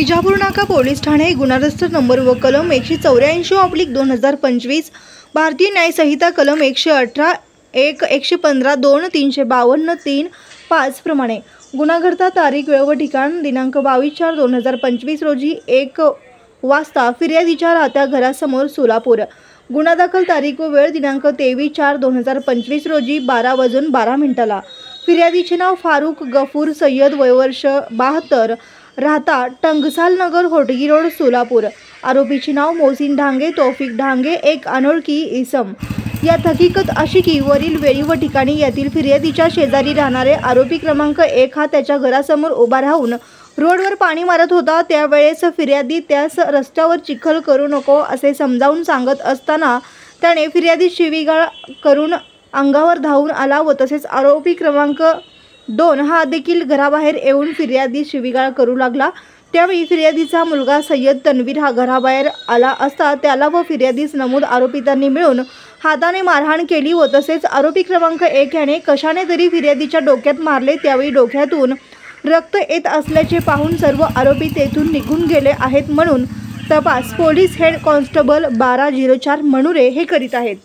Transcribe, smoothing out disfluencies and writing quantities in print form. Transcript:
विजापूर नाका पोलीस ठाणे गुन्हा register number व कलम 184/2025 भारतीय न्याय संहिता कलम 118 1 115 2 352 3 5 प्रमाणे गुन्हा घडता तारीख वेळ व ठिकाण दिनांक 22/4/2025 रोजी 1 वाजता फिर्यादीच्या राहत्या घरासमोर सोलापूर। गुन्हा दाखल तारीख व वेळ दिनांक 23/4/2025 रोजी 12:12 फिर्यादीचे नाव फारुख गफूर सय्यद, वय वर्ष 72, राहता टंगसाल नगर, होटगी रोड, सोलापूर। आरोपीचे नाव मोहसिन ढांगे तौफिक ढांगे, एक अनोळखी इसम। यात हकीकत अशी की वरील वेळी व ठिकाणी यातील फिर्यादीच्या शेजारी राहणारे आरोपी क्रमांक 1 हा त्याच्या घरासमोर उभा राहून रोडवर पाणी मारत होता। त्यावेळेस फिर्यादी त्यास रस्त्यावर चिखल करू नको असे समजावून सांगत असताना त्याने फिर्यादी शिवीगाळ करून अंगावर धावून आला व तसेच आरोपी क्रमांक 2 हा देखील घराबाहेर येऊन फिर्यादी शिवीगाळ करू लागला। त्यावेळी फिर्यादीचा मुलगा सय्यद तन्वीर हा घराबाहेर आला असता त्याला व फिर्यादीस नमूद आरोपितांनी मिळून हाताने मारहाण केली व तसेच आरोपी क्रमांक 1 याने कशाने तरी फिर्यादीच्या डोक्यात मारले। त्यावेळी डोक्यातून रक्त येत असल्याचे पाहून सर्व आरोपी तेथून निघून गेले आहेत म्हणून तपास पोलीस हेड कॉन्स्टेबल 1204 मणुरे हे करीत आहेत।